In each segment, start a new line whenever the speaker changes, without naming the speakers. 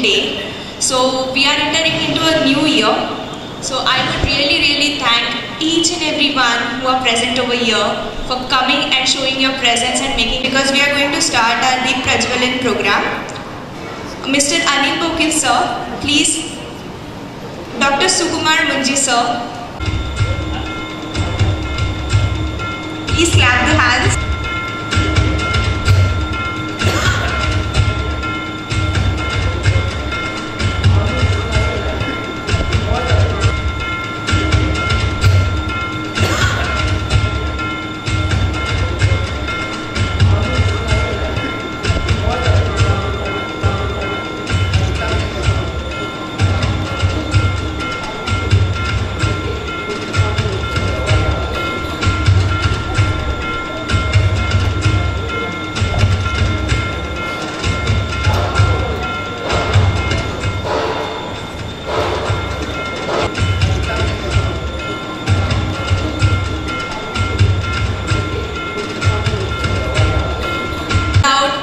day. So we are entering into a new year. So I would really thank each and everyone who are present over here for coming and showing your presence and making, because we are going to start our Deep Prajwalan program. Mr. Anil Bokil sir, please. Dr. Sukumar Munji sir, please clap the hands.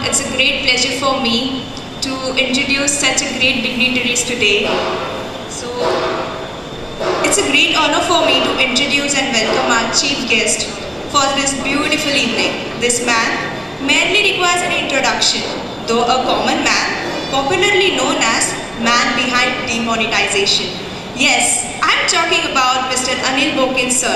It's a great pleasure for me to introduce such a great dignitaries today. So it's a great honor for me to introduce and welcome our chief guest for this beautiful evening. This man merely requires an introduction, though a common man, popularly known as man behind demonetization. Yes, I'm talking about Mr. Anil Bokil sir,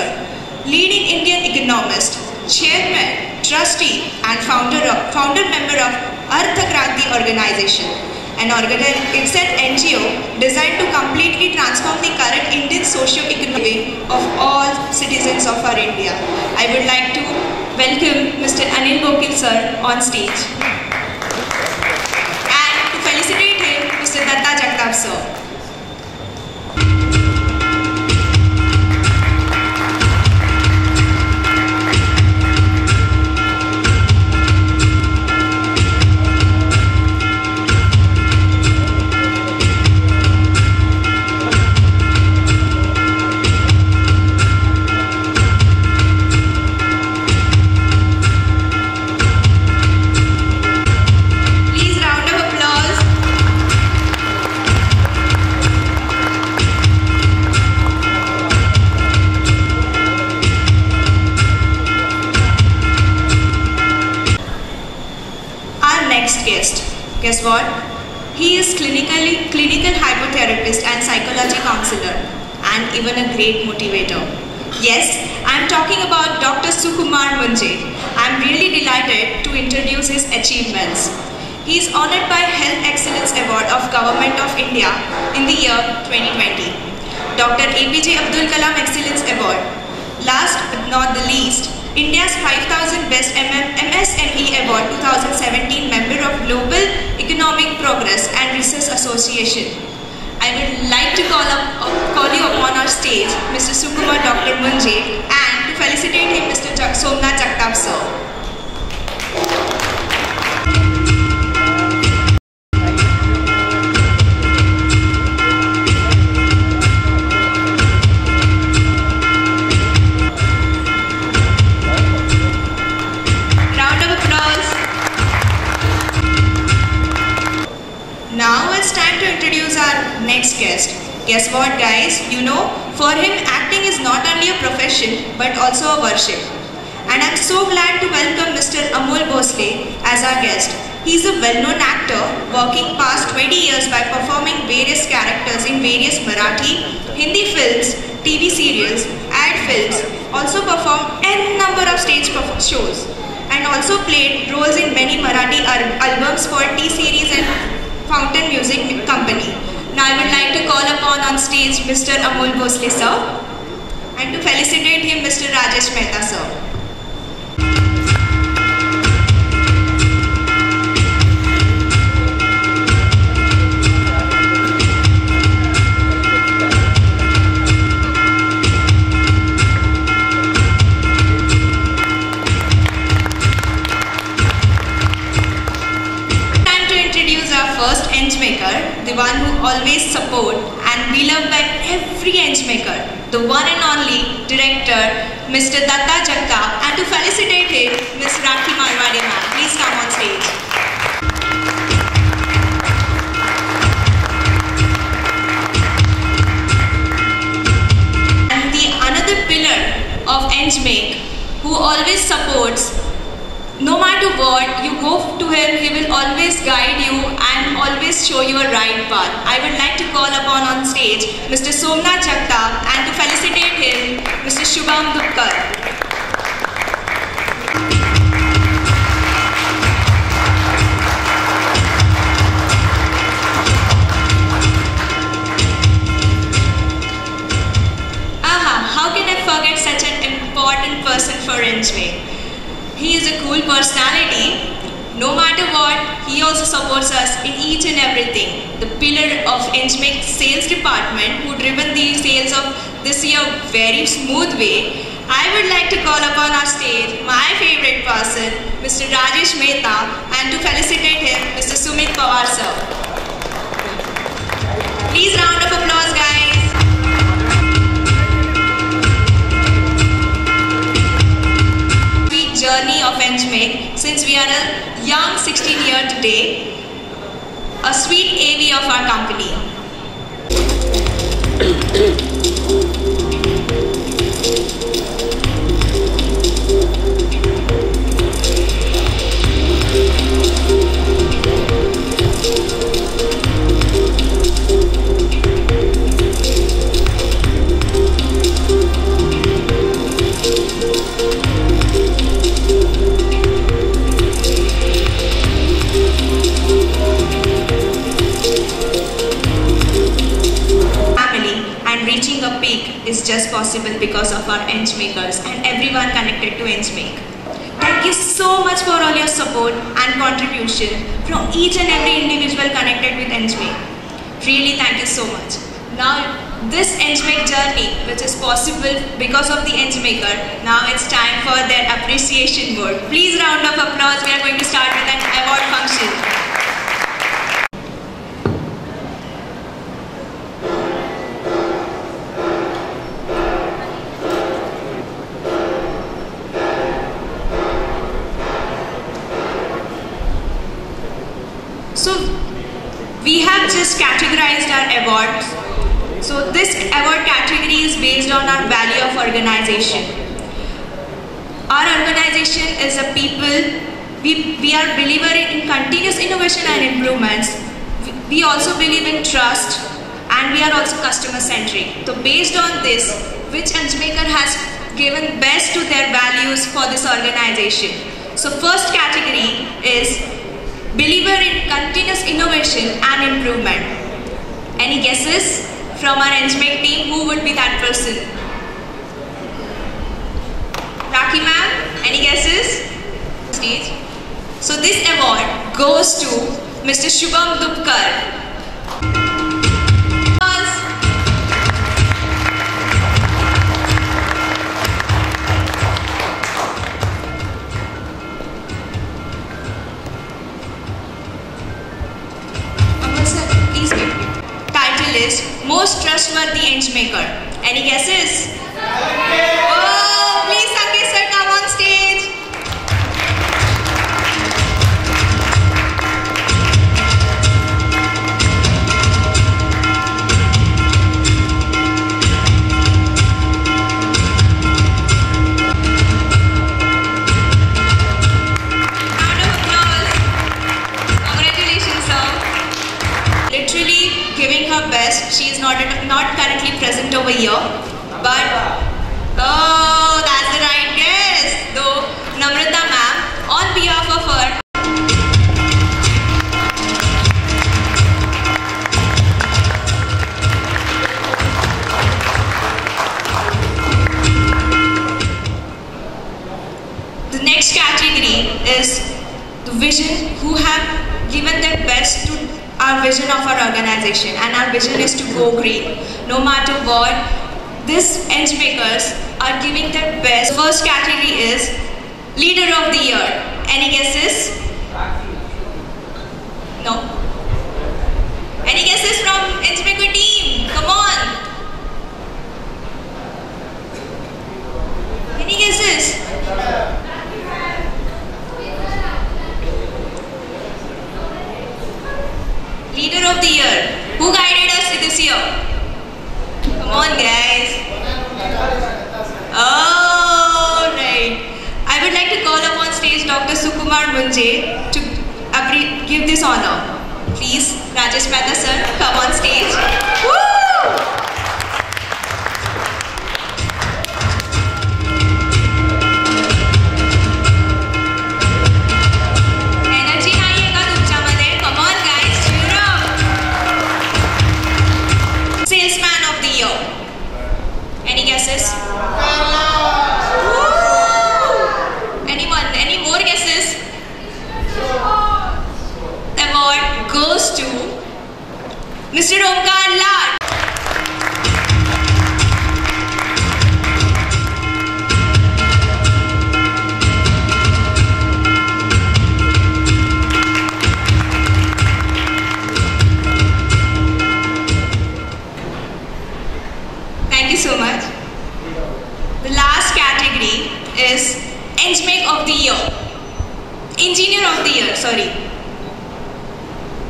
leading Indian economist, chairman, trustee and founder member of Artha Kranti organization, it's an NGO designed to completely transform the current Indian socio-economic of all citizens of our India. I would like to welcome Mr. Anil Bokil sir on stage and to felicitate him, Mr. Datta Jagtap sir. Guess what? He is clinical hypnotherapist and psychology counselor and even a great motivator. Yes, I am talking about Dr. Sukumar Munji. I am really delighted to introduce his achievements. He is honored by Health Excellence Award of Government of India in the year 2020. Dr. APJ Abdul Kalam Excellence Award. Last but not the least, India's 5000 Best MSME Award 2017 member of Global Economic Progress and Research Association. I would like to call you upon our stage Mr. Sukumar Dr. Munji and to felicitate him Mr. Somnath Jagtap sir. Now it's time to introduce our next guest. Guess what guys, you know, for him acting is not only a profession but also a worship. And I'm so glad to welcome Mr. Amol Bhosle as our guest. He's a well-known actor working past 20 years by performing various characters in various Marathi, Hindi films, TV serials, ad films, also performed n number of stage shows and also played roles in many Marathi albums for T-series and Fountain Music Company. Now I would like to call upon on stage Mr. Amol Bhosle sir and to felicitate him Mr. Rajesh Mehta sir. First Eng maker, the one who always support and beloved by every Eng maker, the one and only director, Mr. Datta Jagtap, and to felicitate him, Ms. Rakhi Marwade ma'am. Please come on stage. what, you go to him, he will always guide you and always show you a right path. I would like to call upon on stage Mr. Somnath Jagtap and to felicitate him, Mr. Shubham Dupkar. How can I forget such an important person for NGMAKE? He is a cool personality. No matter what, he also supports us in each and everything. The pillar of NGMAKE sales department who driven the sales of this year very smooth way. I would like to call upon our stage my favorite person, Mr. Rajesh Mehta, and to felicitate him, Mr. Sumit Pawar sir. Please round of applause, guys. Journey of NGMAKE, since we are a young 16-year today, a sweet AV of our company. Reaching a peak is just possible because of our NGMAKers and everyone connected to NGMAKE. Thank you so much for all your support and contribution from each and every individual connected with NGMAKE. Really thank you so much. Now this NGMAKE journey, which is possible because of the NGMAKer, now it's time for their appreciation word. Please round of applause. We are going to start with an award function. So we have just categorized our awards. So this award category is based on our value of organization. Our organization is a people, we are believer in continuous innovation and improvements. We also believe in trust and we are also customer centric. So based on this, which NGMAKer has given best to their values for this organization. So first category is believer in continuous innovation and improvement. Any guesses from our NGMAKE team? Who would be that person? Rakhi ma'am, any guesses? Stage. So this award goes to Mr. Shubham Dupkar. Title is Most Trustworthy NGMAKer. Any guesses? Oh, please Sanket sir, come on stage. Round of applause. Congratulations sir. Literally giving her best. She is not currently present over here, but oh, that's the right guess. Though Namrata ma'am, on behalf of her, the next category is the vision, who have given their best to our vision of our organization, and our vision is to go green. No matter what, these NGMAKers are giving their best. First category is Leader of the Year. Any guesses? No. Any guesses from NGMAKer team? Come on. Any guesses? Leader of the Year. Who guided us this year? Come on guys. Oh, right. I would like to call upon stage Dr. Sukumar Munje Mr. Omkar Lad. Thank you so much. The last category is Engineer of the Year. Engineer of the Year, sorry.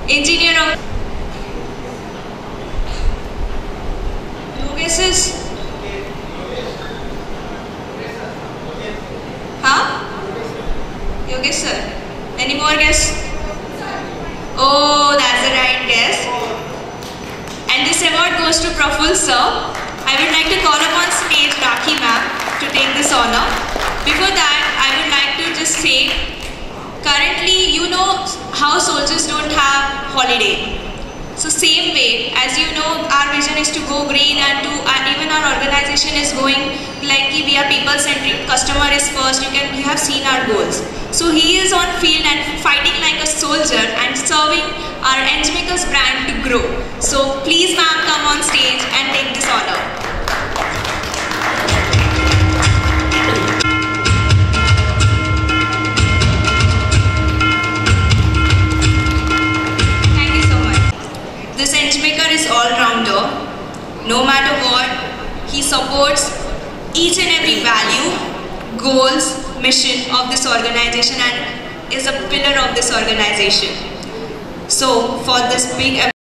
Engineer of... No guesses? Huh? Yogesh sir. Any more guess? Oh, that's the right guess. And this award goes to Praful sir. I would like to call upon stage Rakhi ma'am to take this honor. Before that, I would like to just say, currently you know how soldiers don't have holiday. So same way, as you know, our vision is to go green, and even our organization is going like we are people-centric, customer is first. You have seen our goals. So he is on field and fighting like a soldier and serving our Engimakers brand to grow. So please ma'am, come on stage and take this honor. Thank you so much. This Engemaker is all-rounder. No matter what, he supports each and every value, goals, mission of this organization and is a pillar of this organization. So for this big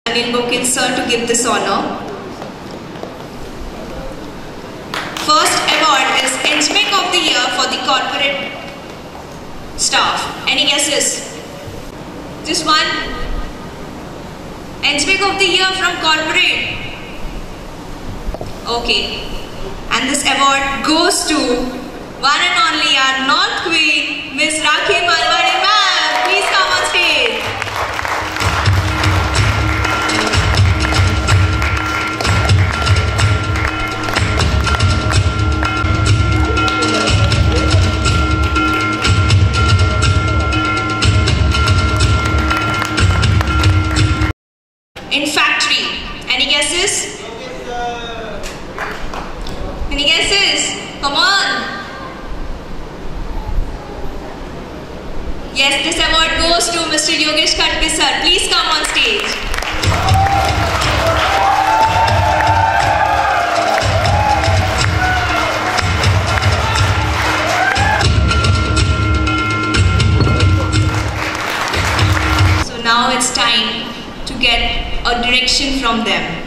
Anil Bokil sir to give this honor. First award is Engineer of the Year for the corporate staff. Any guesses? Just one. Engineer of the Year from corporate. Okay. And this award goes to one and only our North Queen, Miss Rakhi Malwani ma'am. Please come on stage. In factory, any guesses? Any guesses? Come on. Yes, this award goes to Mr. Yogesh Khatpe sir. Please come on stage. So now it's time to get a direction from them.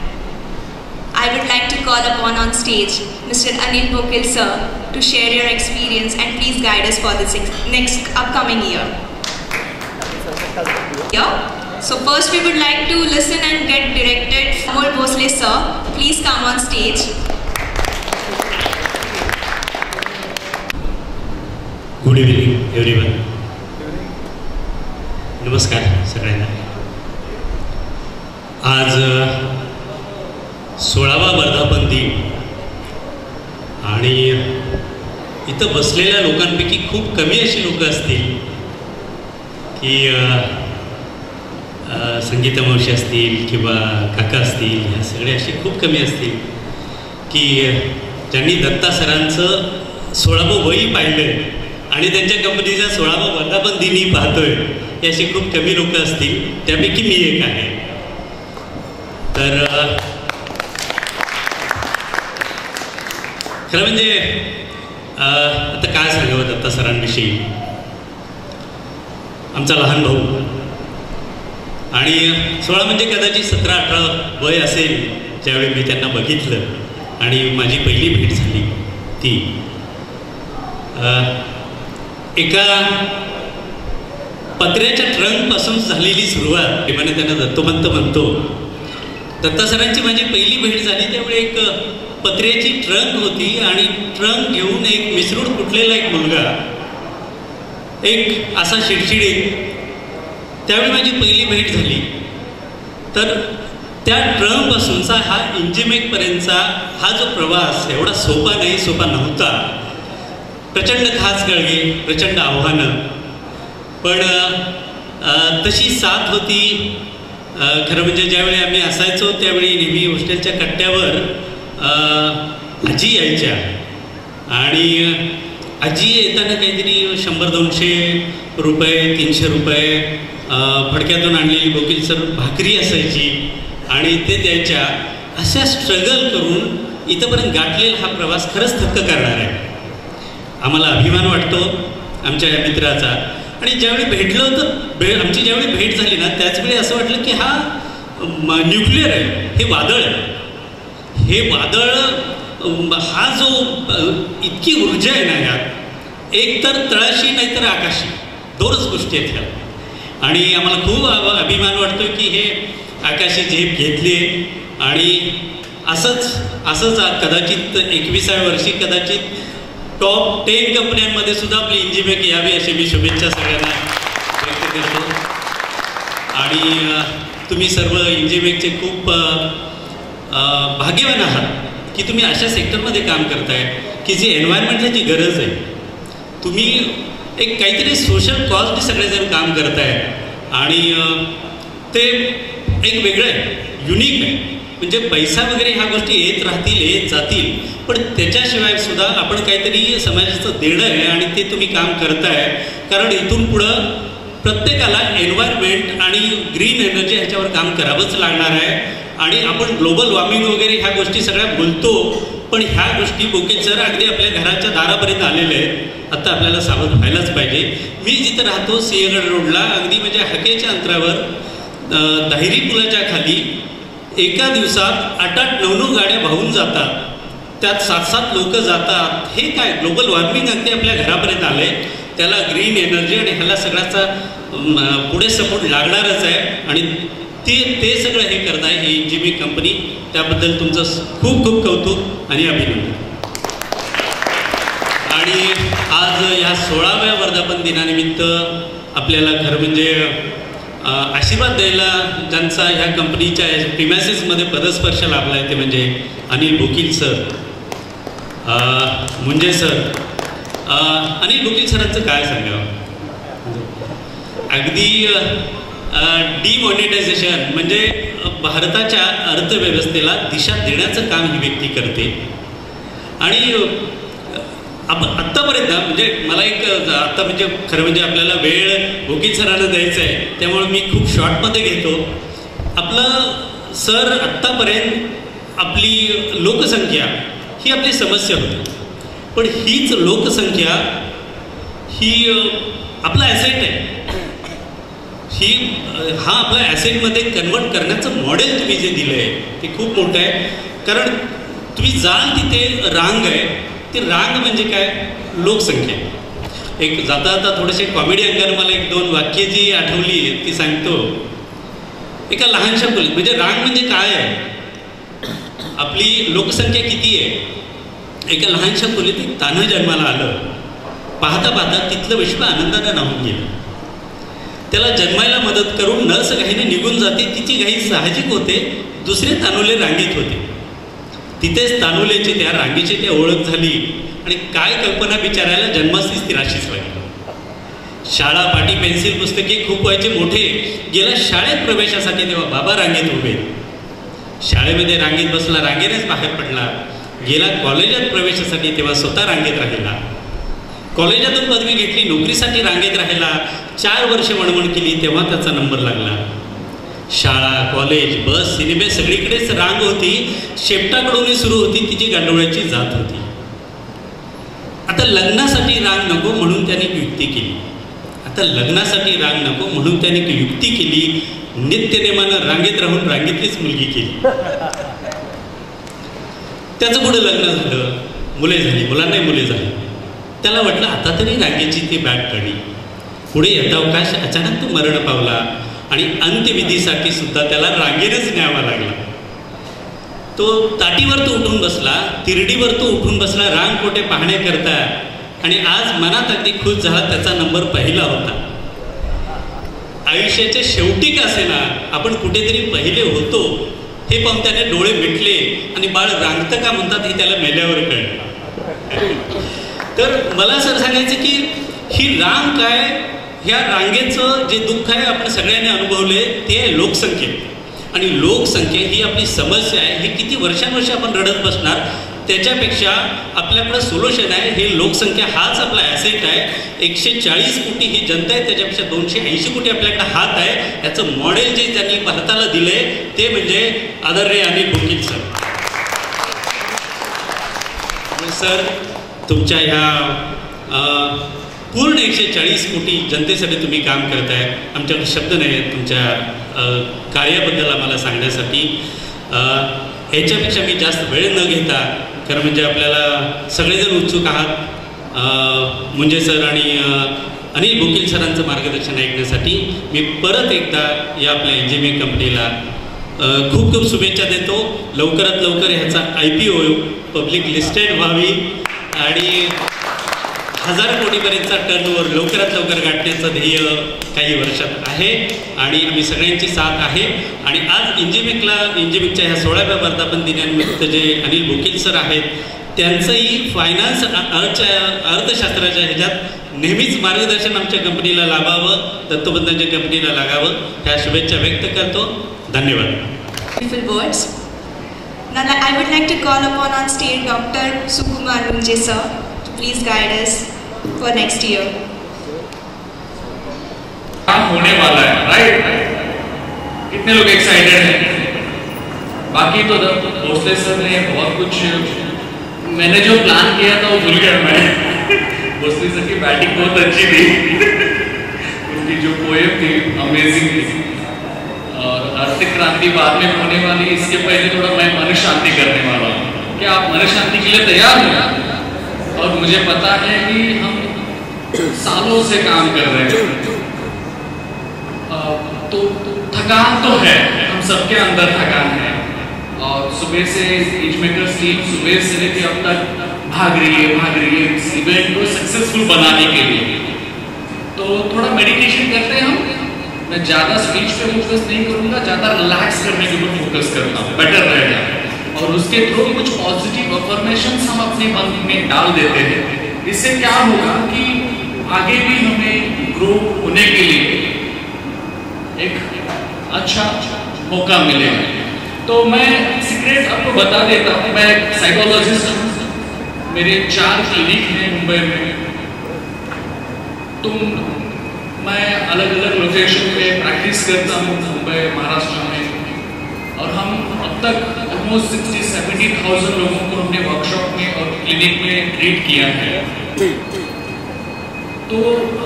I would like to call upon on stage Mr. Anil Bokil sir to share your experience and please guide us for this next upcoming year. Yeah? So first we would like to listen and get directed. Amol Bhosle sir, please come on stage.
Good evening everyone. नमस्कार सगळ्यांना. आज 16वा वर्धापन दिन आणि इथं बसलेल्या लोकांपैकी खूप कमी अशी लोक असतील की संगीता मावशी असतील किंवा काका असतील, ह्या सगळे असे खूप कमी असतील की ज्यांनी दत्ता सरांचं 16वं वय पाहिलं आणि त्यांच्या कंपनीचा 16वा वर्धापन दिनही पाहतोय. हे असे खूप कमी लोक असतील, त्यापैकी मी एक आहे. तर खरं म्हणजे आता काय सांगावं दत्ता सरांविषयी. आमचा लहान भाऊ आणि 16 म्हणजे कदाचित 17-18 वय असेल ज्यावेळी मी त्यांना बघितलं आणि माझी पहिली भेट झाली ती एका पत्र्याच्या ट्रंकपासून झालेली सुरुवात. प्रेमाने त्यांना दत्तोपंत म्हणतो. दत्ता सरांची माझी पहिली भेट झाली त्यावेळी एक पत्र्याची ट्रंक होती आणि ट्रंक घेऊन एक मिसरूड फुटलेला एक मुलगा, एक असा शिडशिडीत. त्यावेळी माझी पहिली भेट झाली. तर त्या ट्रंकपासूनचा हा इंजिमेकपर्यंतचा हा जो प्रवास एवढा सोपा नाही, सोपा नव्हता. प्रचंड खास गळगे, प्रचंड आव्हानं. पण तशी साथ होती. खरं म्हणजे ज्यावेळी आम्ही असायचो त्यावेळी नेहमी हॉस्टेलच्या कट्ट्यावर आजी यायच्या आणि आजी येताना काहीतरी 100-200 रुपये 300 रुपये फडक्यातून आणलेली वकील सर भाकरी असायची आणि ते द्यायच्या. अशा स्ट्रगल करून इथंपर्यंत गाठलेला हा प्रवास खरंच थक्क करणार आहे. आम्हाला अभिमान वाटतो आमच्या या मित्राचा. आणि ज्यावेळी भेटलो तर आमची ज्यावेळी भेट झाली ना त्याचवेळी असं वाटलं की हा न्यूक्लिअर आहे, हे वादळ आहे. हे वादळ हा जो इतकी ऊर्जा आहे ना यात, एक तर तळाशी नाही तर आकाशी, दोनच गोष्टी आहेत ह्या. आणि आम्हाला खूप अभिमान वाटतो की हे आकाशी झेप घेतली आहे. आणि असंच कदाचित 21व्या वर्षी कदाचित टॉप 10 कंपन्यांमध्ये सुद्धा आपली इंजिमेक यावी अशी मी शुभेच्छा सगळ्यांना व्यक्त करतो. आणि तुम्ही सर्व इंजिमेकचे खूप भाग्यवान आहात की तुम्ही अशा सेक्टरमध्ये काम करताय की जी एन्व्हायरमेंटला जी गरज आहे. तुम्ही एक काहीतरी सोशल कॉजने सगळेजण काम करताय आणि ते एक वेगळं आहे, युनिक आहे. म्हणजे पैसा वगैरे ह्या गोष्टी येत जातील, पण त्याच्याशिवाय सुद्धा आपण काहीतरी समाजाचं देणं आहे आणि ते तुम्ही काम करताय. कारण इथून पुढं प्रत्येकाला एन्व्हायरमेंट आणि ग्रीन एनर्जी ह्याच्यावर काम करावंच लागणार आहे. आणि आपण ग्लोबल वॉर्मिंग वगैरे ह्या गोष्टी सगळ्या बोलतो, पण ह्या गोष्टी बोकील सर अगदी आपल्या घराच्या दारापर्यंत आलेले आहेत. आता आपल्याला सावध व्हायलाच पाहिजे. मी जिथं राहतो सिंहगड रोडला अगदी म्हणजे हाकेच्या अंतरावर दाहिरी पुलाच्या खाली एका दिवसात 8-8, 9-9 गाड्या वाहून जातात, त्यात 7-7 लोक जातात. हे काय ग्लोबल वॉर्मिंग अगदी आपल्या घरापर्यंत आलं आहे. त्याला ग्रीन एनर्जी आणि ह्याला सगळ्याचा पुढे सपोर्ट लागणारच आहे. आणि ते सगळं हे करत आहे ही इंजिमेक कंपनी. त्याबद्दल तुमचं खूप खूप कौतुक आणि अभिनंदन. आणि आज ह्या 16व्या वर्धापन दिनानिमित्त आपल्याला खरं म्हणजे आशीर्वाद द्यायला ज्यांचा ह्या कंपनीच्या प्रिमायसेसमध्ये पदस्पर्श लाभला आहे ते म्हणजे अनिल बोकील सर, मुंजे सर. अनिल बोकील सरांचं काय सांगावं, अगदी डिमॉनिटायझेशन म्हणजे भारताच्या अर्थव्यवस्थेला दिशा देण्याचं काम ही व्यक्ती करते. आणि आपण आत्तापर्यंत म्हणजे मला आता म्हणजे खरं म्हणजे आपल्याला वेळ बोकील सरांना द्यायचा आहे त्यामुळे मी खूप शॉर्टमध्ये घेतो. आपलं सर आत्तापर्यंत आपली लोकसंख्या ही आपली समस्या होती, पण हीच लोकसंख्या ही आपला ॲसेट आहे. हा आपल्या ॲसेटमध्ये कन्वर्ट करण्याचं मॉडेल तुम्ही जे दिलं आहे ते खूप मोठं आहे. कारण तुम्ही जाल तिथे रांग आहे, ती रांग म्हणजे काय, लोकसंख्या. एक जाता जाता थोडेसे कॉमेडी अंगाने मला 1-2 वाक्य जी आठवली ती सांगतो. एका लहानशा खोलीत म्हणजे रांग म्हणजे काय आहे, आपली लोकसंख्या किती आहे. एका लहानशा खोलीत एक तान्हं जन्माला आलं. पाहता पाहता तिथलं विश्व आनंदानं नाहून गेलं. त्याला जन्मायला मदत करून नर्स घाईने निघून जाते. तिची घाई साहजिक होते. दुसरे तानुले रांगेत होते. तिथेच तानुलेची त्या रांगेची ती ओळख झाली आणि काय कल्पना बिचारायला जन्मासीच ती राशीच लागली. शाळा पाटी पेन्सिल पुस्तके खूप व्हायचे मोठे. गेला शाळेत प्रवेशासाठी तेव्हा बाबा रांगेत उभे. शाळेमध्ये रांगेत बसला, रांगेनेच बाहेर पडला. गेला कॉलेजात प्रवेशासाठी तेव्हा स्वतः रांगेत राहिला. कॉलेजातून पदवी घेतली, नोकरीसाठी रांगेत राहिला. 4 वर्ष वणवण केली तेव्हा त्याचा नंबर लागला. शाळा, कॉलेज, बस, सिनेमे सगळीकडेच रांग होती. शेपटाकडूनही सुरू होती तिची गांडोळ्याची जात होती. आता लग्नासाठी रांग नको म्हणून त्याने युक्ती केली. युक्ती केली. नित्यनेमानं रांगेत राहून रांगेतलीच मुलगी केली. त्याचं पुढे लग्न झालं, मुले झाली, मुलांनाही मुले झाली. त्याला वाटलं आता तरी रांगेची ती बॅट काढली. पुढे यथावकाश अचानक तो मरण पावला आणि अंत्यविधीसाठी सुद्धा त्याला रांगेनेच न्यावा लागला. तो ताटीवर तो उठून बसला, तिरडीवर तो उठून बसला रांग कोठे पाहण्याकरता. आणि आज मनात अगदी खुश झाला, त्याचा नंबर पहिला होता. आयुष्याच्या शेवटी का असेना आपण कुठेतरी पहिले होतो हे पाहून त्याने डोळे मिटले आणि बाळ रांगतं का म्हणतात हे त्याला मेल्यावर कळलं. तर मला असं सांगायचं की ही रांग काय ह्या रांगेचं जे दुःख आहे आपण सगळ्यांनी अनुभवले ते आहे लोकसंख्या. आणि लोकसंख्या ही आपली समस्या आहे. ही किती वर्षानुवर्ष आपण रडत बसणार, त्याच्यापेक्षा आपल्याकडं सोल्युशन आहे. हे लोकसंख्या हाच आपला ॲसेट आहे. 140 कोटी ही जनता आहे, त्याच्यापेक्षा 280 कोटी आपल्याकडे हात आहे. याचं मॉडेल जे त्यांनी भारताला दिलं आहे ते म्हणजे आदरणीय अनिल बोकील सर. सर तुमच्या ह्या पूर्ण 140 कोटी जनतेसाठी तुम्ही काम करताय. आमच्याकडे शब्द नाही आहेत तुमच्या कार्याबद्दल आम्हाला सांगण्यासाठी. ह्याच्यापेक्षा मी जास्त वेळ न घेता, खरं म्हणजे आपल्याला सगळेजण उत्सुक आहात मुंजे सर आणि अनिल बोकील सरांचं मार्गदर्शन ऐकण्यासाठी. मी परत एकदा या आपल्या इंजिनिअरिंग कंपनीला खूप खूप शुभेच्छा देतो. लवकरात लवकर ह्याचा IPO पब्लिक लिस्टेड व्हावी आणि 1000 कोटीपर्यंतचा टर्नओव्हर लवकरात लवकर गाठण्याचं ध्येय काही वर्षात आहे आणि आम्ही सगळ्यांची साथ आहे. आणि आज इंजिमिकच्या ह्या 16व्या वर्धापन दिनानिमित्त जे अनिल बोकील सर आहेत त्यांचंही फायनान्स अर्थशास्त्राच्या ह्याच्यात नेहमीच मार्गदर्शन आमच्या कंपनीला लाभावं, दत्तोबंधांच्या कंपनीला लागावं, ह्या शुभेच्छा व्यक्त करतो. धन्यवाद.
Beautiful words. Now I would like to call upon on stage Dr. Sukumar Munje sir to please guide us for next year.
काम होने वाला है, राइट? कितने लोग एक्साइटेड हैं? बाकी तो भोसले सर ने बहुत कुछ, मैंने जो प्लान किया था वो भूल गया मैं. भोसले सर की बैटिंग बहुत अच्छी थी. उनकी जो पोएम थी अमेजिंग थी. और आर्थिक क्रांति बाद में होने वाली, इसके पहले थोड़ा मैं मन शांति करने वाला हूँ. क्या आप मन शांति के लिए तैयार हैं? और मुझे पता है कि हम सालों से काम कर रहे हैं, तो थकान तो है, हम सबके अंदर थकान है. और सुबह से इंजमेकर्स टीम सुबह से लेकर अब तक भाग रही है इस इवेंट को सक्सेसफुल बनाने के लिए. तो थोड़ा मेडिटेशन करते हैं हम. मैं ज़्यादा स्पीच पे फोकस नहीं करूँगा, ज़्यादा रिलैक्स करने के ऊपर फोकस करता हूँ, बेटर रहेगा. और उसके थ्रू कुछ पॉजिटिव अफर्मेशंस हम अपने मन में डाल देते हैं. इससे क्या होगा कि आगे भी हमें ग्रो होने के लिए एक अच्छा मौका मिलेगा. तो मैं सीक्रेट आपको बता देता हूँ. मैं साइकोलॉजिस्ट हूँ. मेरे 4 क्लिनिक हैं मुंबई में. मैं अलग अलग लोकेशन पे प्रैक्टिस करता हूँ मुंबई, महाराष्ट्र में. और हम अब तक ऑलमोस्ट 60-70,000 लोगों को हमने वर्कशॉप में और क्लिनिक में ट्रीट किया है. तो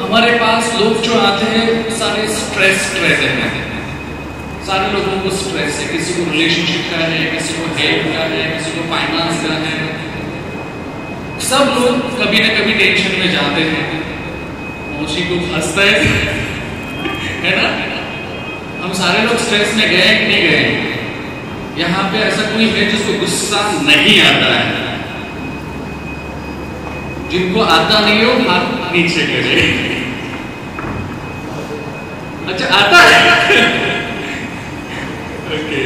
हमारे पास लोग जो आते हैं सारे स्ट्रेस रहते हैं. सारे लोगों को स्ट्रेस है. किसी को रिलेशनशिप का है, किसी को हेल्थ का है, किसी को फाइनेंस का है. सब लोग कभी ना कभी टेंशन में जाते हैं. मौसी को हंसता है ना. हम सारे लोग स्ट्रेस में गए कि नहीं गए? यहाँ पे ऐसा कोई है जिसको गुस्सा नहीं आता है? जिनको आता नहीं हो हाथ नीचे करे. अच्छा आता है. ओके.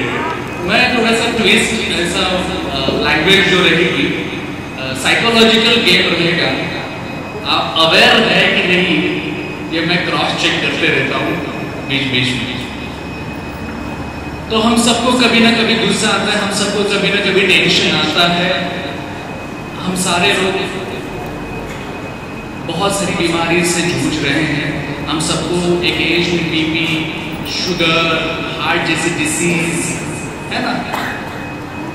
मैं थोड़ा सा ट्विस्ट, ऐसा लैंग्वेज जो रहेगी साइकोलॉजिकल गेम रहेगा. आप अवेयर है कि नहीं ये मैं क्रॉस चेक करते रहता हूँ बीच में. तो हम सबको कभी ना कभी गुस्सा आता है, हम सबको कभी ना कभी टेंशन आता है. हम सारे लोग बहुत सारी बीमारी से जूझ रहे हैं. हम सबको एक एज में BP, शुगर, हार्ट जैसी डिसीज है ना.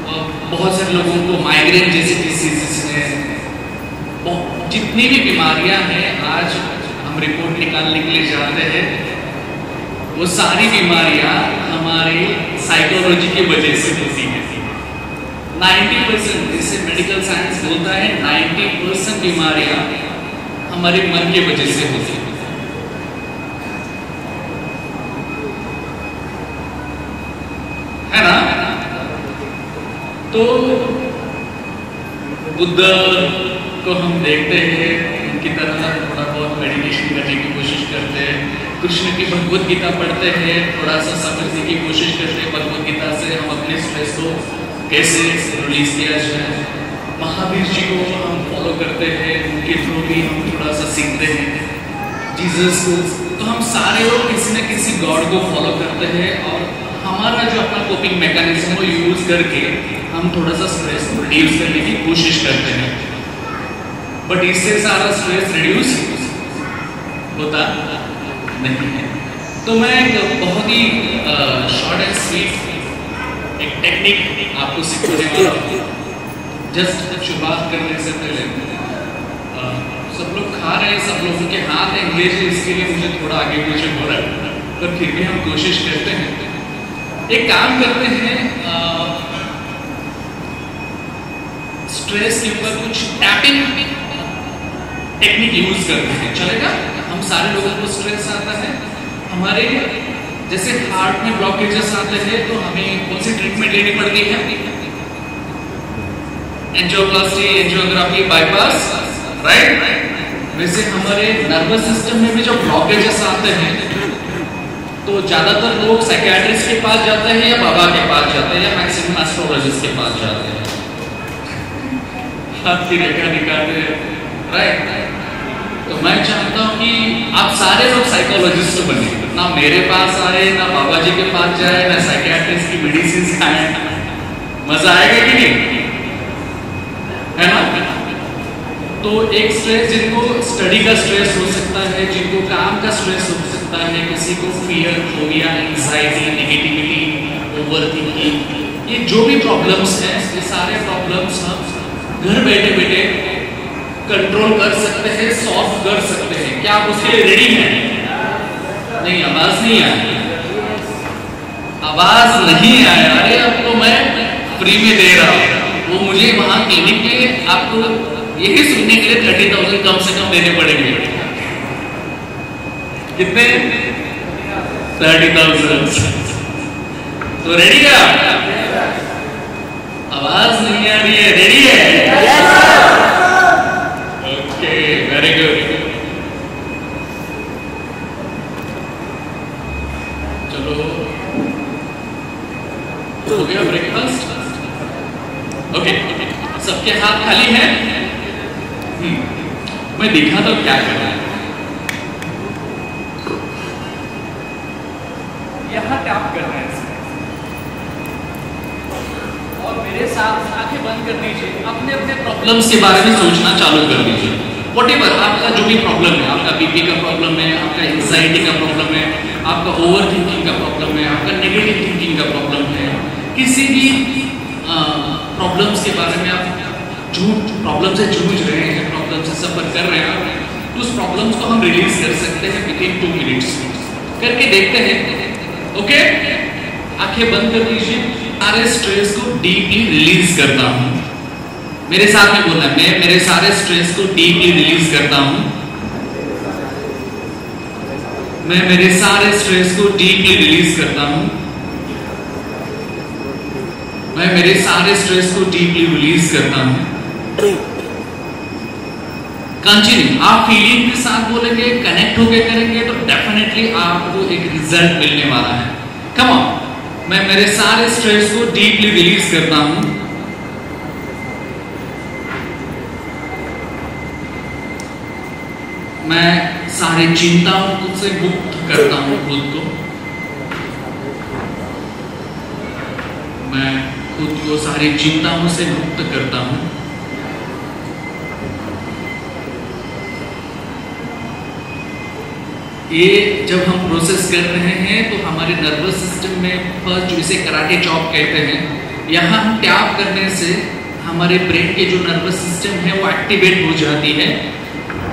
और बहुत सारे लोगों को माइग्रेन जैसी डिसीजेस हैं. जितनी भी बीमारियां हैं आज हम रिपोर्ट निकालने के लिए जाते हैं, वो सारी बीमारियां हमारी साइकोलॉजी की वजह से होती है. 90%, जिसे मेडिकल साइंस बोलता है 90% बीमारियां हमारे मन की वजह से होती है ना. तो बुद्ध को हम देखते हैं, उनकी तरह थोड़ा बहुत मेडिटेशन करने की कोशिश करते हैं. कृष्ण की भगवत गीता पढ़ते हैं, थोड़ा सा समझने की कोशिश करते हैं भगवत गीता से हम अपने स्ट्रेस को कैसे रिलीज किया जाए. महावीर जी को हम फॉलो करते हैं, उनके थ्रू भी हम थोड़ा सा सीखते हैं. जीसस को, तो हम सारे लोग किसी न किसी गॉड को फॉलो करते हैं और हमारा जो अपना कोपिंग मैकेनिज्म को यूज करके हम थोड़ा सा स्ट्रेस को रिड्यूस करने की कोशिश करते हैं, बट इससे सारा स्ट्रेस रिड्यूस होता नहीं है। तो मैं एक बहुत ही शॉर्ट एंड स्वीट एक टेक्निक आपको सिखाने वाला हूँ। जस्ट शुरुआत करने से पहले सब लोग खा रहे हैं, सब लोगों के हाथ एंगेज है, इसके लिए मुझे थोड़ा आगे पीछे हो रहा है, पर फिर भी हम कोशिश करते हैं। एक काम करते हैं, स्ट्रेस के ऊपर कुछ टैपिंग टेक्निक यूज करते हैं, चलेगा? हम सारे लोगों को स्ट्रेस आता है, हमारे जैसे हार्ट में ब्लॉकेजेस आते हैं तो हमें कौन सी ट्रीटमेंट लेनी पड़ती है? Angioplasty, angiography, bypass, right? वैसे हमारे नर्वस सिस्टम में भी जो ब्लॉकेजेस आते हैं तो ज्यादातर लोग साइकियाट्रिस्ट के पास जाते हैं या बाबा के पास जाते हैं या मैक्सिमम एस्ट्रोलॉजिस्ट के पास जाते हैं, हाथ की रेखा निकालते हैं, राइट? तो मैं चाहता हूं कि आप सारे लोग साइकोलॉजिस्ट बने, ना मेरे पास आए, ना बाबा जी के पास जाए, ना साइकियाट्रिस्ट की मेडिसिन खाए। मजा आएगा कि नहीं, है ना? तो एक स्ट्रेस, जिनको स्टडी का स्ट्रेस हो सकता है, जिनको काम का स्ट्रेस हो सकता है, किसी को fear, phobia, anxiety, negativity, overthinking, ये जो भी प्रॉब्लम्स हैं, ये सारे प्रॉब्लम्स हम घर बैठे बैठे कंट्रोल कर सकते हैं, सॉल्व कर सकते हैं। क्या आप उसके लिए रेडी हैं? नहीं, आवाज नहीं आई, आवाज नहीं आया। अरे अब तो मैं फ्री में दे रहा हूँ, वो मुझे वहां क्लिनिक में आपको यही सुनने के लिए 30,000 कम से कम देने पड़ेंगे। कितने? 30,000। तो रेडी है? आवाज नहीं आ रही है, रेडी है? Okay, very good. चलो, हो गया ब्रेकफास्ट? ओके, सबके हाथ खाली हैं? मैं दिखा तो क्या कर रहा है। यहां टैप कर रहे हैं और मेरे साथ आंखें बंद कर दीजिए, अपने अपने प्रॉब्लम्स के बारे में सोचना चालू कर दीजिए। व्हाटएवर आपका जो भी प्रॉब्लम है, आपका बीपी का प्रॉब्लम है, आपका एंजाइटी का प्रॉब्लम है, आपका ओवर थिंकिंग का प्रॉब्लम है, आपका नेगेटिव थिंकिंग का प्रॉब्लम है, किसी भी प्रॉब्लम्स के बारे में आप प्रॉब्लम से जूझ रहे हैं, प्रॉब्लम से सफर कर रहे हैं, तो उस प्रॉब्लम्स को हम रिलीज कर सकते हैं विद इन 2 मिनट्स। करके देखते हैं, ओके? आंखें बंद कर दीजिए। सारे स्ट्रेस को डीपली रिलीज करता हूं, मेरे साथ में बोलना है, मैं मेरे सारे स्ट्रेस को डीपली रिलीज करता हूं, मैं मेरे सारे स्ट्रेस को डीपली रिलीज करता हूं, मैं मेरे सारे स्ट्रेस को डीपली रिलीज करता हूं। कंटिन्यू, आप फीलिंग के साथ बोलेंगे, कनेक्ट होके करेंगे तो डेफिनेटली आपको एक रिजल्ट मिलने वाला है। कम ऑन, मैं मेरे सारे स्ट्रेस को डीपली रिलीज करता हूं, मैं सारी चिंताओं से मुक्त करता हूं खुद को, मैं खुद को सारी चिंताओं से मुक्त करता हूं, ये जब हम प्रोसेस कर रहे हैं तो हमारे नर्वस सिस्टम में फर्स्ट, जिसे कराटे चॉप कहते हैं, यहाँ हम टैप करने से हमारे ब्रेन के जो नर्वस सिस्टम है वो एक्टिवेट हो जाती है।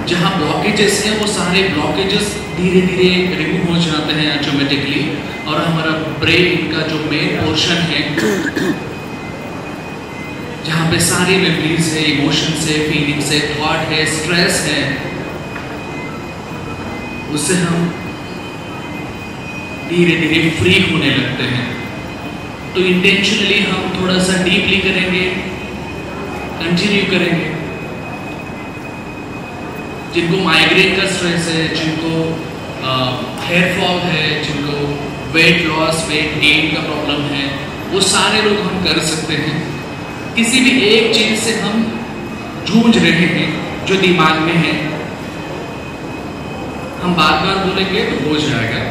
जहाँ ब्लॉकेजेस हैं वो सारे ब्लॉकेजेस धीरे धीरे रिमूव हो जाते हैं ऑटोमेटिकली, और हमारा ब्रेन का जो मेन पोर्शन है जहाँ पे सारी मेमोरीज है, इमोशंस है, फीलिंग्स है, थॉट है, स्ट्रेस है, उससे हम धीरे धीरे फ्री होने लगते हैं। तो इंटेंशनली हम थोड़ा सा डीपली करेंगे, कंटिन्यू करेंगे। जिनको माइग्रेन का स्ट्रेस है, जिनको हेयर फॉल है, जिनको वेट लॉस, वेट गेन का प्रॉब्लम है, वो सारे लोग हम कर सकते हैं। किसी भी एक चीज से हम जूझ रहे हैं जो दिमाग में है, हम बार बार बोलेंगे तो हो जाएगा।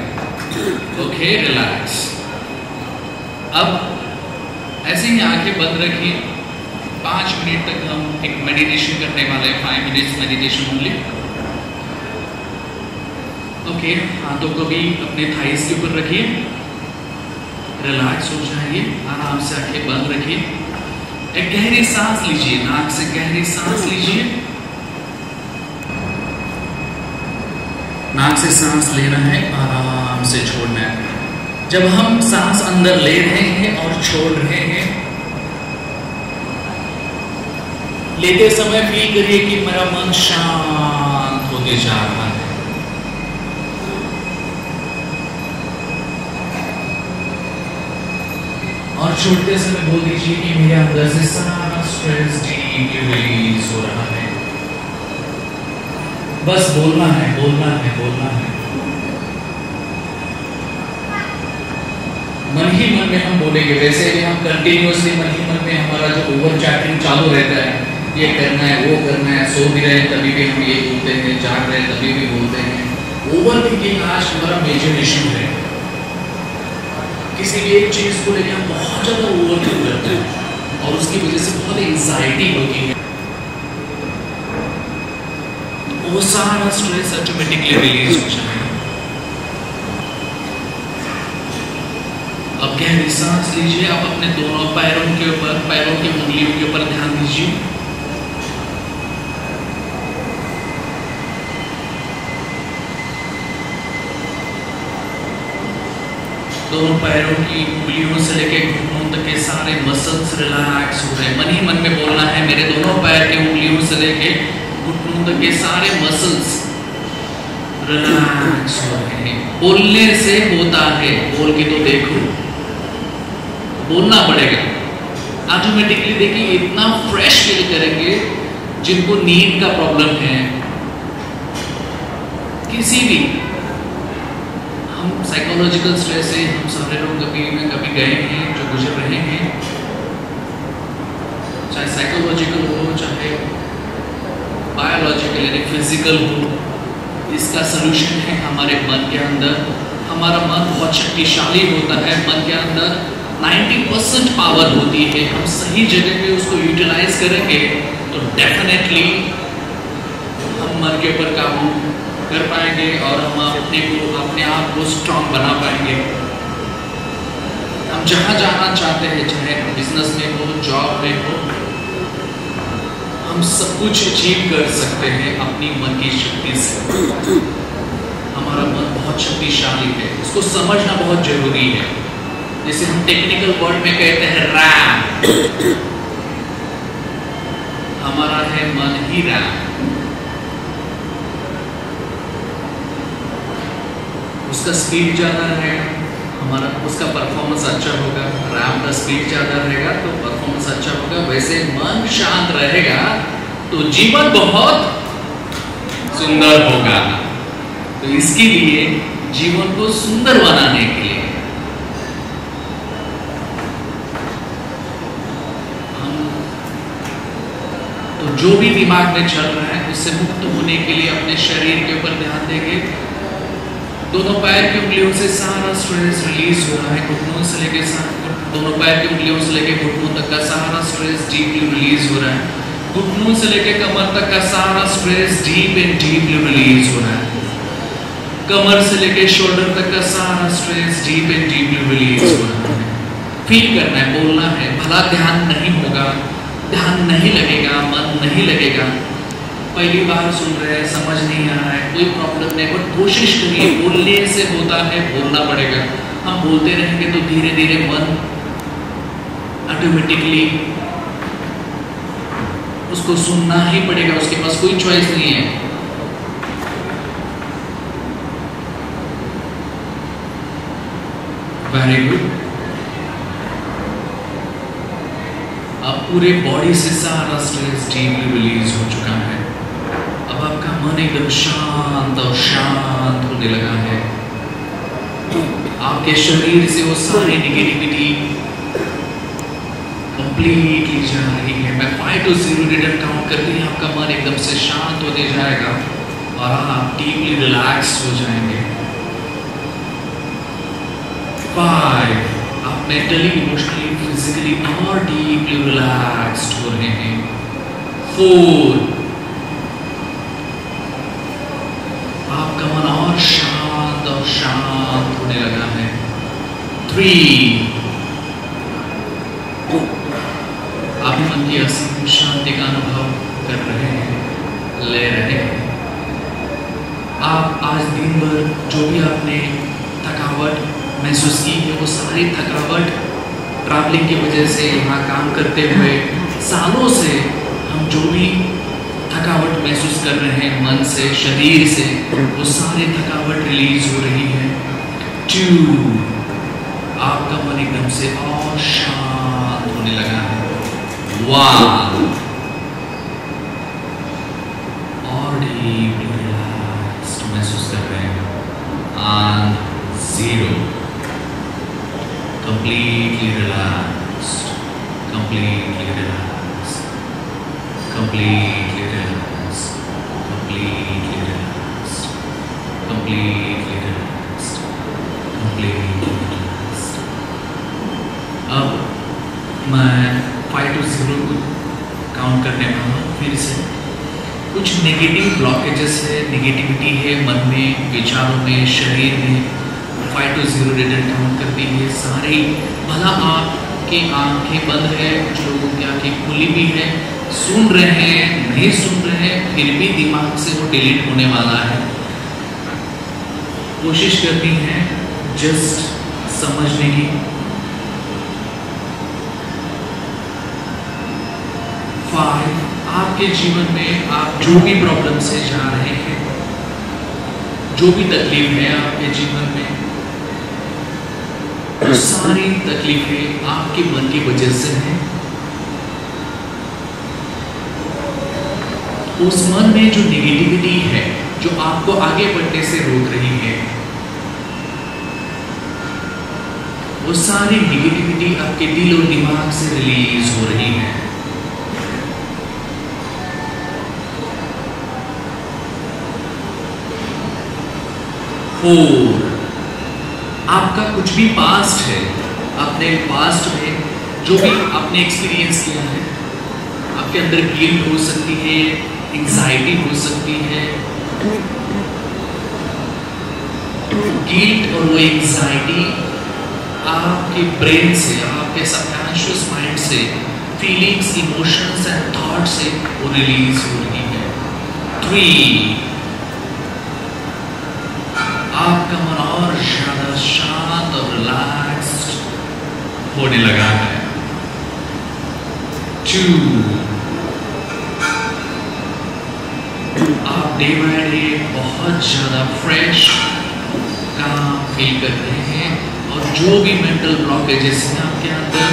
Okay, relax. अब ऐसे ही आंखें बंद रखिए। 5 मिनट तक हम एक मेडिटेशन करने वाले हैं। 5 मिनट्स मेडिटेशन ओनली। ओके, हाथों को भी अपने थाइस के ऊपर रखिए। रिलैक्स हो जाइए, आराम से आंखें बंद रखिए। एक गहरी सांस लीजिए, नाक से गहरी सांस लीजिए। नाक से सांस लेना है, आराम से छोड़ना है। जब हम सांस अंदर ले रहे हैं और छोड़ रहे हैं, लेते समय फील करिए कि मेरा मन शांत होते जा रहा है। और छोड़ते समय बोल दीजिए कि मेरे अंदर से सारा स्ट्रेस डीपली रिलीज हो रहा है। बस बोलना है, बोलना है, बोलना है। मन ही मन में हम बोलेंगे। वैसे भी हम कंटिन्यूअसली मन ही मन में हमारा जो ओवर चैटिंग चालू रहता है, ये करना है, वो करना है। सो भी रहे तभी भी हम ये बोलते हैं, जाग रहे तभी भी बोलते हैं। ओवर थिंकिंग आज हमारा मेजर इश्यू है। किसी भी एक चीज को लेकर हम बहुत ज्यादा ओवर थिंक करते हैं और उसकी वजह से बहुत एंजाइटी होती है। वो सारा स्ट्रेस ऑटोमेटिकली रिलीज हो जाएगा। अब गहरी सांस लीजिए। आप अपने दोनों पैरों के ऊपर, पैरों की उंगलियों के ऊपर ध्यान दीजिए। दोनों पैरों की उंगलियों से लेकर घुटनों तक के सारे मसल्स रिलैक्स हो रहे हैं। मन ही मन में बोलना है, मेरे दोनों पैर के उंगलियों से लेकर घुटनों तक के सारे मसल्स रिलैक्स हो रहे हैं। बोलने से होता है, बोल के तो देखो, बोलना पड़ेगा। ऑटोमेटिकली देखिए इतना फ्रेश फील करेंगे। जिनको नींद का प्रॉब्लम है, किसी भी साइकोलॉजिकल स्ट्रेस से हम सारे लोग कभी न कभी गए हैं, जो गुजर रहे हैं। चाहे साइकोलॉजिकल हो, चाहे बायोलॉजिकल यानी फिजिकल हो, इसका सलूशन है हमारे मन के अंदर। हमारा मन बहुत शक्तिशाली होता है। मन के अंदर 90% पावर होती है। हम सही जगह पे उसको यूटिलाइज करेंगे तो डेफिनेटली हम मन के ऊपर काबू कर पाएंगे और हम अपने आप को स्ट्रांग बना पाएंगे। हम जहाँ जाना चाहते हैं, चाहे बिजनेस में हो, जॉब में हो, हम सब कुछ अचीव कर सकते हैं अपनी मन की शक्ति से। हमारा मन बहुत शक्तिशाली है, इसको समझना बहुत जरूरी है। जैसे हम टेक्निकल वर्ड में कहते हैं रैम, हमारा है मन ही रैम। उसका स्पीड ज़्यादा रहेगा, हमारा उसका परफॉर्मेंस अच्छा होगा। रैम का स्पीड ज़्यादा रहेगा तो परफॉर्मेंस अच्छा होगा। वैसे मन शांत रहेगा तो जीवन बहुत सुंदर होगा। तो इसके लिए जीवन को सुंदर बनाने के लिए हम तो जो भी दिमाग में चल रहा है उससे मुक्त होने के लिए अपने शरीर के ऊपर ध्यान देंगे। दोनों पैर की उंगलियों से सारा स्ट्रेस रिलीज हो रहा है। घुटनों से लेके दोनों पैर की उंगलियों से लेके घुटनों तक का सारा स्ट्रेस डीपली रिलीज हो रहा है। घुटनों से लेके कमर तक का सारा stress deep and deeply release हो रहा है। कमर से लेके शोल्डर तक का सारा stress deep and deeply release हो रहा है। फील करना है, बोलना है। भला ध्यान नहीं होगा, ध्यान नहीं लगेगा, मन नहीं लगेगा, पहली बार सुन रहे हैं, समझ नहीं आ रहा है, कोई प्रॉब्लम नहीं, बट कोशिश करिए। बोलने से होता है, बोलना पड़ेगा। हम बोलते रहेंगे तो धीरे धीरे मन ऑटोमेटिकली उसको सुनना ही पड़ेगा। उसके पास कोई चॉइस नहीं है। Very good. अब पूरे बॉडी से सारा स्ट्रेस डीपली रिलीज हो चुका है। अब आपका मन एकदम शांत और शांत होने लगा है। आपके शरीर से वो सारी नेगेटिविटी कंप्लीटली जा रही है। मैं 5 to 0 रिटर्न काउंट करते ही आपका मन एकदम से शांत होते जाएगा। और आप डीपली रिलैक्स हो जाएंगे। 5, आप मेंटली, इमोशनली, फिजिकली और डीपली रिलैक्स्ड हो रहे हैं। 4, आपका मन और शांत होने लगा है। 3, आप मन की असीम शांति का अनुभव कर रहे हैं, ले रहे हैं। आप आज दिन भर जो भी आपने थकावट महसूस की है, वो सारी थकावट ट्रैवलिंग की वजह से, यहाँ काम करते हुए सालों से हम जो भी थकावट महसूस कर रहे हैं मन से, शरीर से, वो सारी थकावट रिलीज हो रही है। 2, आपका मन एकदम से और शांत होने लगा है। 1, और डीपली रिलैक्स्ड महसूस कर रहे हैं। And 0, completely relaxed, completely relaxed, completely relaxed, completely relaxed, completely relaxed, completely relaxed. अब मैं 5 to 0 को काउंट करने वाला हूँ फिर से। कुछ नेगेटिव ब्लॉकेजेस है, नेगेटिविटी है मन में, विचारों में, शरीर में। 5 to 0 डेटा काउंट करती है सारी। भला आपकी आंखें बंद है, कुछ लोगों की आंखें खुली भी है, सुन रहे हैं, नहीं सुन रहे हैं, फिर भी दिमाग से वो डिलीट होने वाला है। कोशिश करनी है जस्ट समझने की। 5, आपके जीवन में आप जो भी प्रॉब्लम से जा रहे हैं, जो भी तकलीफ है आपके जीवन में, वो सारी तकलीफें आपके मन की वजह से हैं। उस मन में जो नेगेटिविटी है, जो आपको आगे बढ़ने से रोक रही है, वो सारी नेगेटिविटी आपके दिल और दिमाग से रिलीज हो रही है। 4, आपका कुछ भी पास्ट है, अपने पास्ट में जो भी आपने एक्सपीरियंस किया है, आपके अंदर गिल्ट हो सकती है, एंजाइटी हो सकती है। गिल्ट और वो एंजाइटी आपके ब्रेन से, आपके सबकॉन्शियस माइंड से, फीलिंग्स, इमोशंस एंड थॉट से वो रिलीज हो रही है। 3, आपका मन और ज्यादा शांत और रिलैक्स्ड होने लगा है। 2, आप डे बाय डे बहुत ज्यादा फ्रेश काम फील कर रहे हैं, और जो भी मेंटल ब्लॉकेजेस हैं आपके अंदर,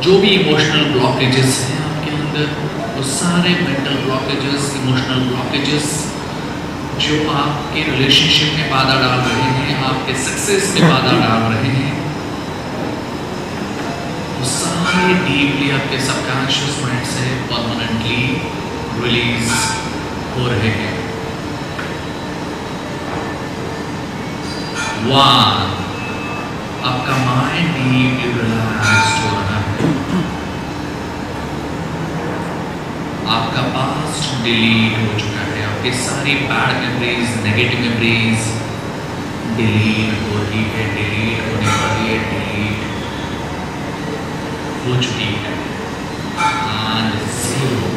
जो भी इमोशनल ब्लॉकेजेस हैं आपके अंदर, वो सारे मेंटल ब्लॉकेजेस, इमोशनल ब्लॉकेजेस जो आपके रिलेशनशिप में बाधा डाल रहे हैं, आपके सक्सेस में बाधा डाल रहे हैं, वो सारे डीपली आपके सबकॉन्शियस माइंड से परमानेंटली रिलीज हो रहे हैं। 1, आपका माइंड डीपली रिलैक्स्ड हो रहा है। आपका पास्ट डिलीट हो चुका है, आपकी सारी bad memories, negative memories delete हो रही है, डिलीट होने वाली है, डिलीट हो चुकी है। And 0,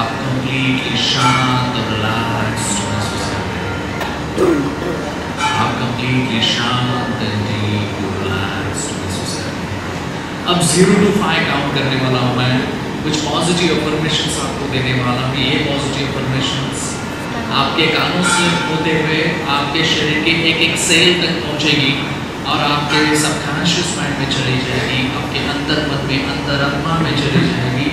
आप कंप्लीटली शांत और रिलैक्स्ड महसूस कर रहे हैं। आप कंप्लीटली शांत एंड डीपली रिलैक्स्ड महसूस कर रहे हैं। अब 0 to 5 काउंट करने वाला हूँ मैं। कुछ पॉजिटिव अफर्मेशंस आपको देने वाला हूँ। ये पॉजिटिव अफर्मेशंस आपके कानों से होते हुए आपके शरीर के एक एक सेल तक पहुँचेगी और आपके सबकॉन्शियस माइंड में चली जाएगी, आपके अंतर मन में, अंतरात्मा में चली जाएगी।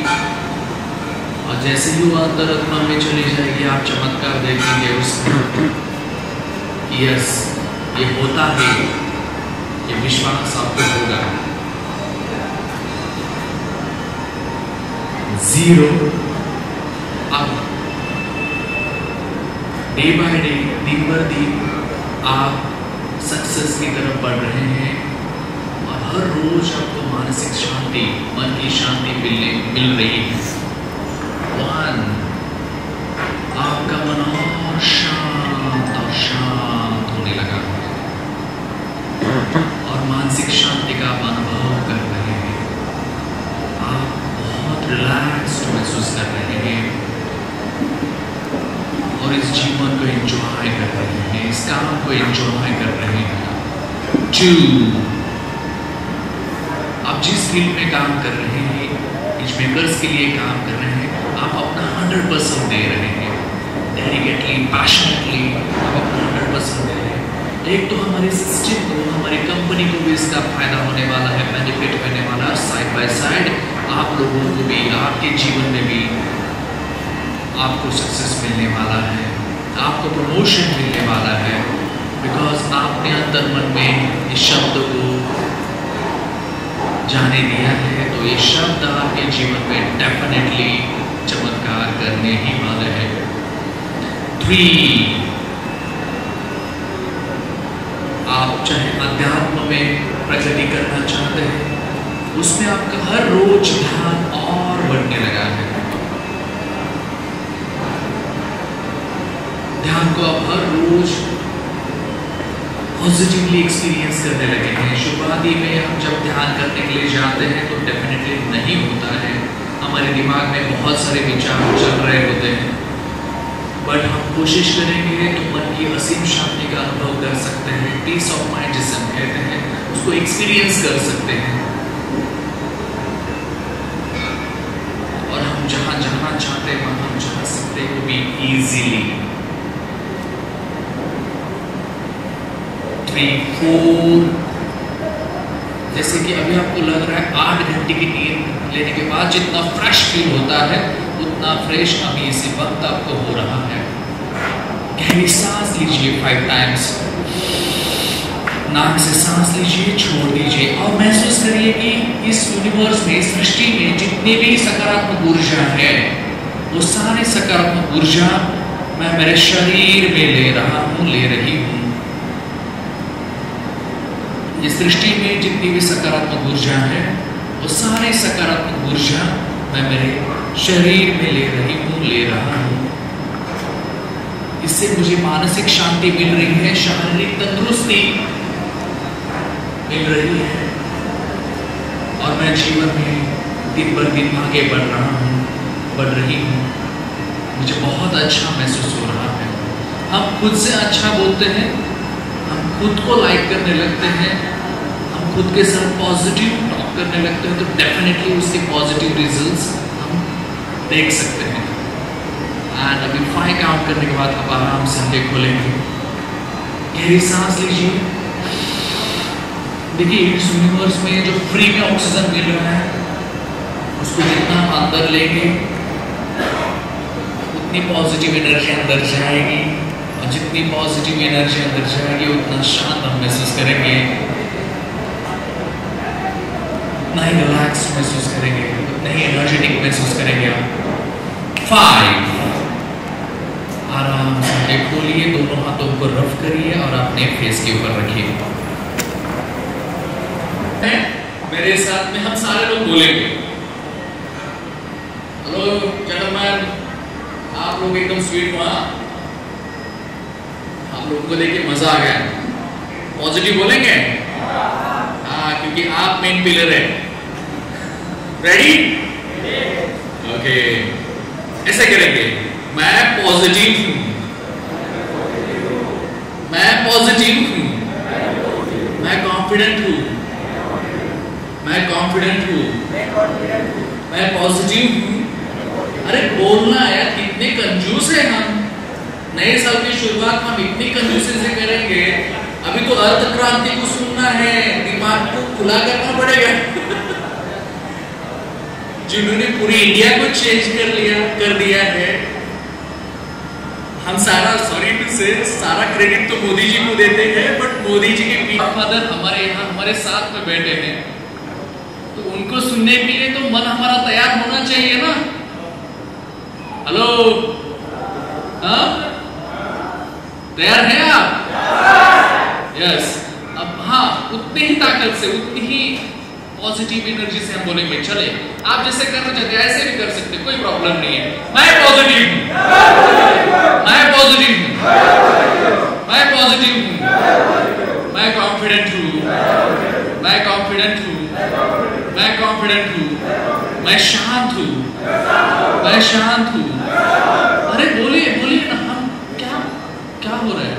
और जैसे ही वो अंतरात्मा में चली जाएगी, आप चमत्कार देखेंगे उसमें। यस, ये होता है, ये विश्वास आपको होगा। 0, अब डे बाय डे, दिन भर दिन आप सक्सेस की तरफ बढ़ रहे हैं और हर रोज आपको मानसिक शांति, मन की शांति मिल रही है। आपका मन और शांत होने लगा और मानसिक शांति का आप अनुभव कर रहे हैं। आप बहुत रिलैक्स्ड महसूस कर रहे हैं और इस जीवन को एंजॉय कर रहे हैं, इस काम को एंजॉय कर रहे हैं। 2, आप जिस फील्ड में काम कर रहे हैं, इच मेकर्स के लिए काम कर रहे हैं, आप अपना 100% दे रहे हैं, डेडिकेटली, पैशनेटली आप अपना 100% दे रहे हैं। एक तो हमारे सिस्टम को, हमारी कंपनी को भी इसका फायदा होने वाला है, बेनिफिट होने वाला है। साइड बाय साइड आप लोगों को भी, आपके जीवन में भी आपको सक्सेस मिलने वाला है, आपको प्रमोशन मिलने वाला है, बिकॉज आपने अंतर मन में इस शब्द को जाने दिया है। तो ये शब्द आपके जीवन में डेफिनेटली चमत्कार करने ही वाले हैं। 3, आप चाहे अध्यात्म में प्रगति करना चाहते हैं, उसमें आपका हर रोज ध्यान और बढ़ने लगा है। ध्यान को आप हर रोज पॉजिटिवली एक्सपीरियंस करने लगे हैं। शुरुआती में हम जब ध्यान करने के लिए जाते हैं तो डेफिनेटली नहीं होता है, हमारे दिमाग में बहुत सारे विचार चल रहे होते हैं, बट हम कोशिश करेंगे तो मन की असीम शांति का अनुभव कर सकते हैं। पीस ऑफ माइंड जिसे हम कहते हैं, उसको एक्सपीरियंस कर सकते हैं और हम जहां जाना चाहते हैं वहां हम जा सकते हैं, वो भी इजीली। 3, 4, जैसे कि अभी आपको लग रहा है 8 घंटे की नींद लेने के बाद जितना फ्रेश फील होता है, उतना फ्रेश अभी इसी वक्त आपको हो रहा है। गहरी सांस लीजिए 5 टाइम्स, नाक से सांस लीजिए, छोड़ दीजिए और महसूस करिए कि इस यूनिवर्स में, सृष्टि में जितनी भी सकारात्मक ऊर्जा है, वो सारी सकारात्मक ऊर्जा मैं मेरे शरीर में ले रहा हूं, ले रही हूं। इस सृष्टि में जितनी भी सकारात्मक ऊर्जा है, वो सारी सकारात्मक ऊर्जा मैं मेरे शरीर में ले रही हूं, ले रहा हूं। इससे मुझे मानसिक शांति मिल रही है, शारीरिक तंदुरुस्ती मिल रही है और मैं जीवन में दिन भर दिन आगे बढ़ रहा हूं, बढ़ रही हूं। मुझे बहुत अच्छा महसूस हो रहा है। हम खुद से अच्छा बोलते हैं, हम खुद को लाइक करने लगते हैं, हम खुद के साथ पॉजिटिव टॉक करने लगते हैं, तो डेफिनेटली उसके पॉजिटिव रिजल्ट्स हम देख सकते हैं। एंड अभी 5 काउंट करने के बाद आप आराम से आंखें खोलेंगे, गहरी सांस लीजिए। देखिए इस यूनिवर्स में जो फ्री में ऑक्सीजन मिल रहा है, उसको जितना हम अंदर लेंगे उतनी पॉजिटिव एनर्जी अंदर जाएगी और जितनी पॉजिटिव एनर्जी अंदर जाएगी उतना शांत हम महसूस करेंगे, उतना ही रिलैक्स महसूस करेंगे, उतना ही एनर्जेटिक महसूस करेंगे आप। 5, आराम से खोलिए, दोनों हाथों को रफ करिए और अपने फेस के ऊपर रखिए। मेरे साथ में हम सारे लोग बोलेंगे। हेलो जेंटलमैन, आप लोग एकदम स्वीट हुआ, आप लोगों को देख के मजा आ गया। पॉजिटिव बोलेंगे? हाँ, क्योंकि आप मेन पिलर है। रेडी? ओके, ऐसे करेंगे। मैं पॉजिटिव हूं, मैं पॉजिटिव हूं, मैं कॉन्फिडेंट हूं, मैं कॉन्फिडेंट हूं, मैं पॉजिटिव हूं। अरे बोलना यार, कितने कंजूस है हम। नए साल की शुरुआत हम इतनी कंजूसी से करेंगे। अभी तो अर्थ क्रांति को सुनना है, दिमाग को खुला करना पड़ेगा। जिन्होंने पूरी इंडिया को चेंज कर दिया है, हम सारा, सॉरी टू से, सारा क्रेडिट तो मोदी जी को देते हैं, बट मोदी जी के फादर हमारे यहाँ हमारे साथ में बैठे हैं, तो उनको सुनने के लिए तो मन हमारा तैयार होना चाहिए ना। हेलो, हाँ, तैयार हैं आप? यस। अब हाँ, उतनी ही ताकत से, उतनी ही पॉजिटिव एनर्जी से हम बोलेंगे चले आप जैसे करना चाहते हैं ऐसे भी कर सकते, कोई प्रॉब्लम नहीं है। मैं पॉजिटिव हूँ, मैं पॉजिटिव हूँ, मैं पॉजिटिव हूँ, मैं कॉन्फिडेंट हूँ, मैं कॉन्फिडेंट हूँ, मैं कॉन्फिडेंट हूँ, मैं शांत हूँ, मैं शांत हूँ। अरे बोलिए बोलिए ना, हम क्या क्या हो रहा है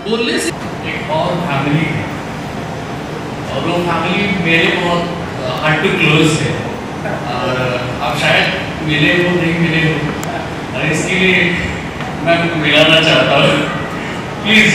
बोलने से।
एक और फैमिली है और वो फैमिली मेरे बहुत हार्ट टू क्लोज है और आप शायद मिले हो नहीं मिले हो और इसके लिए मैं आपको मिलाना चाहता हूँ प्लीज।